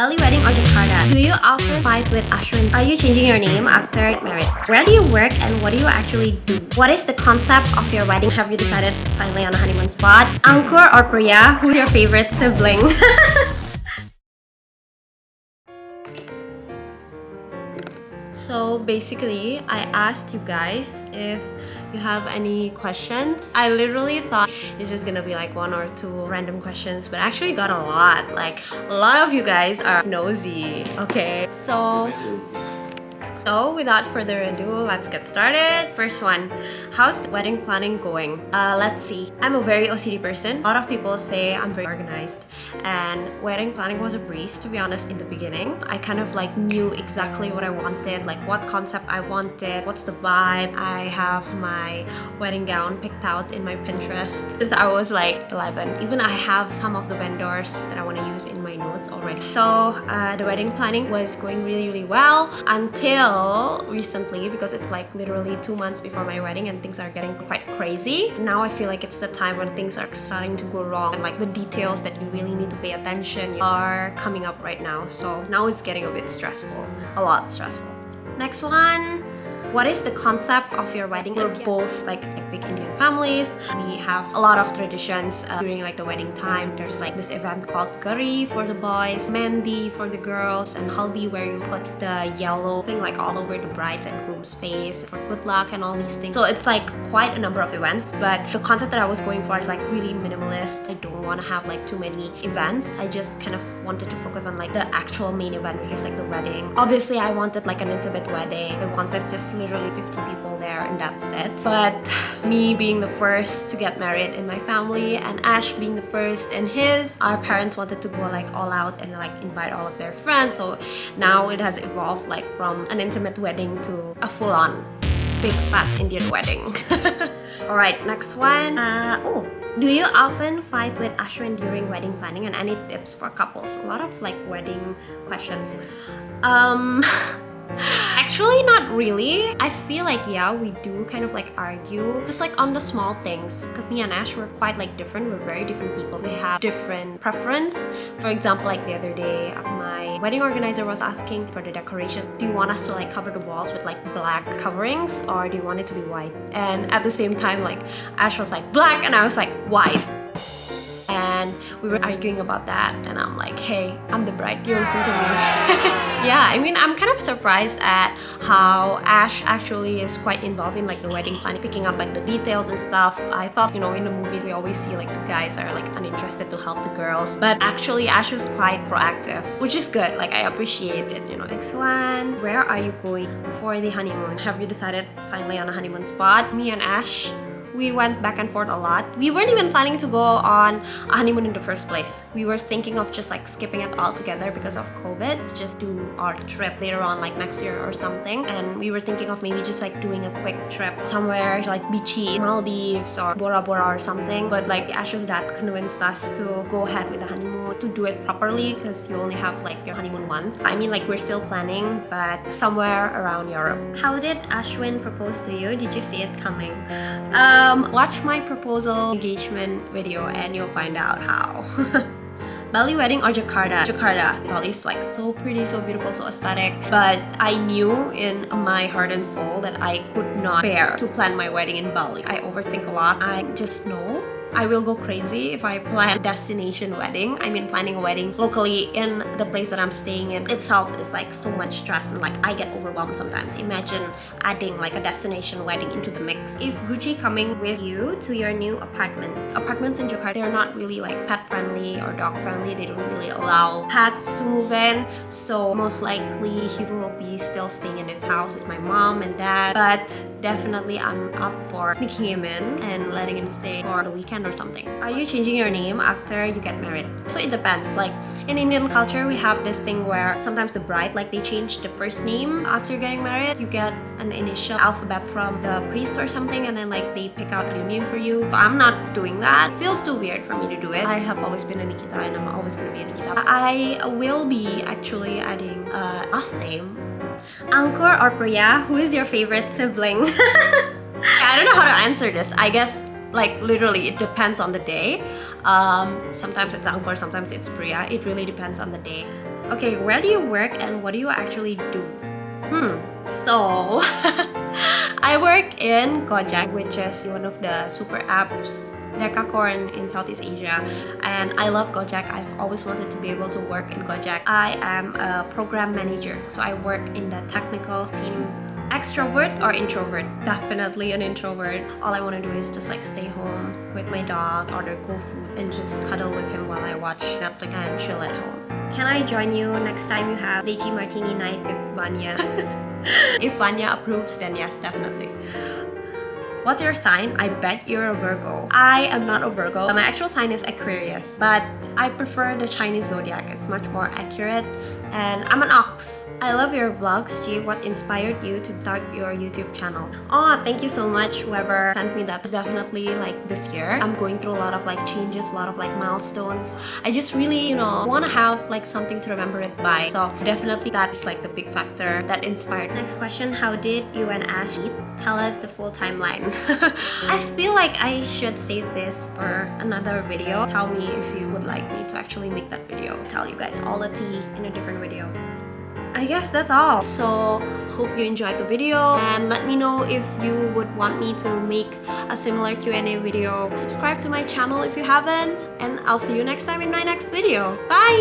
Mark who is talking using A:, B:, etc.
A: Bali wedding or Jakarta? Do you often fight with Ashwin? Are you changing your name after marriage? Where do you work and what do you actually do? What is the concept of your wedding? Have you decided finally on a honeymoon spot? Angkur or Priya? Who's your favorite sibling? So basically, I asked you guys if you have any questions. I literally thought it's just gonna be like one or two random questions, but I actually got a lot. Like, a lot of you guys are nosy, okay? So without further ado, let's get started. First one, how's the wedding planning going? Let's see. I'm a very OCD person. A lot of people say I'm very organized, and wedding planning was a breeze, to be honest. In the beginning, I kind of like knew exactly what I wanted, like what concept I wanted, what's the vibe. I have my wedding gown picked out in my Pinterest since I was like 11. Even I have some of the vendors that I want to use in my notes already. So the wedding planning was going really well until recently, because it's like literally 2 months before my wedding and things are getting quite crazy. Now I feel like it's the time when things are starting to go wrong and like the details that you really need to pay attention are coming up right now. So now it's getting a bit stressful, a lot stressful. Next one. What is the concept of your wedding? We're both like big Indian families. We have a lot of traditions during like the wedding time. There's like this event called curry for the boys, mehndi for the girls, and haldi where you put the yellow thing like all over the bride's and groom's face for good luck and all these things. So it's like quite a number of events, but the concept that I was going for is like really minimalist. I don't want to have like too many events. I just kind of wanted to focus on like the actual main event, which is like the wedding. Obviously, I wanted like an intimate wedding. I wanted just literally 50 people there and that's it. But me being the first to get married in my family and Ash being the first in his, our parents wanted to go like all out and like invite all of their friends. So now it has evolved like from an intimate wedding to a full-on big fat Indian wedding. Alright, next one. Do you often fight with Ashwin during wedding planning, and any tips for couples? A lot of like wedding questions. Actually, not really. I feel like, yeah, we do kind of like argue just like on the small things, because me and Ash were quite like different. We're very different people. We have different preference. For example, like the other day, my wedding organizer was asking for the decoration. Do you want us to like cover the walls with like black coverings, or do you want it to be white? And at the same time, like Ash was like black and I was like white. And we were arguing about that, and I'm like, hey, I'm the bride, you listen to me. Yeah, I mean, I'm kind of surprised at how Ash actually is quite involved in like the wedding planning, picking up like the details and stuff. I thought, you know, in the movies we always see like the guys are like uninterested to help the girls, but actually Ash is quite proactive, which is good. Like, I appreciate it, you know. Next one, where are you going for the honeymoon? Have you decided finally on a honeymoon spot? Me and Ash, we went back and forth a lot. We weren't even planning to go on a honeymoon in the first place. We were thinking of just like skipping it all together because of COVID. Just do our trip later on, like next year or something. And we were thinking of maybe just like doing a quick trip somewhere like beachy, Maldives or Bora Bora or something. But like Ash's dad convinced us to go ahead with the honeymoon, to do it properly, because you only have like your honeymoon once. I mean, like, we're still planning, but somewhere around Europe. How did Ashwin propose to you? Did you see it coming? Watch my proposal engagement video and you'll find out how. Bali wedding or Jakarta? Jakarta. Bali is like so pretty, so beautiful, so aesthetic. But I knew in my heart and soul that I could not bear to plan my wedding in Bali. I overthink a lot. I just know I will go crazy if I plan a destination wedding. I mean, planning a wedding locally in the place that I'm staying in itself is like so much stress, and like I get overwhelmed sometimes. Imagine adding like a destination wedding into the mix. Is Gucci coming with you to your new apartment? Apartments in Jakarta, they're not really like pet friendly or dog friendly. They don't really allow pets to move in. So most likely he will be still staying in his house with my mom and dad. But definitely I'm up for sneaking him in and letting him stay for the weekend or something. Are you changing your name after you get married? So it depends. Like in Indian culture, we have this thing where sometimes the bride, like, they change the first name after getting married. You get an initial alphabet from the priest or something, and then like they pick out a new name for you. But I'm not doing that. It feels too weird for me to do it. I have always been a Nikita and I'm always gonna be a Nikita. I will be actually adding a last name. Angkur or Priya, who is your favorite sibling? I don't know how to answer this. I guess Like literally, it depends on the day. Sometimes it's Angkor, sometimes it's Priya. It really depends on the day. Okay, where do you work and what do you actually do? So I work in Gojek, which is one of the super apps decacorn in Southeast Asia, and I love Gojek. I've always wanted to be able to work in Gojek. I am a program manager, so I work in the technical team. Extrovert or introvert? Definitely an introvert. All I want to do is just like stay home with my dog, order GoFood, and just cuddle with him while I watch Netflix and chill at home. Can I join you next time you have lychee martini night with Vanya? If Vanya approves, then yes, definitely. What's your sign? I bet you're a Virgo. I am not a Virgo. My actual sign is Aquarius, but I prefer the Chinese zodiac. It's much more accurate, and I'm an ox. I love your vlogs, G. What inspired you to start your YouTube channel? Oh, thank you so much, whoever sent me that. It's definitely like this year, I'm going through a lot of like changes, a lot of like milestones. I just really, want to have like something to remember it by. So definitely that's like the big factor that inspired. Next question, how did you and Ash meet? Tell us the full timeline. I feel like I should save this for another video. Tell me if you would like me to actually make that video. Tell you guys all the tea in a different video. I guess that's all. So hope you enjoyed the video, and let me know if you would want me to make a similar Q&A video. Subscribe to my channel if you haven't, and I'll see you next time in my next video. Bye!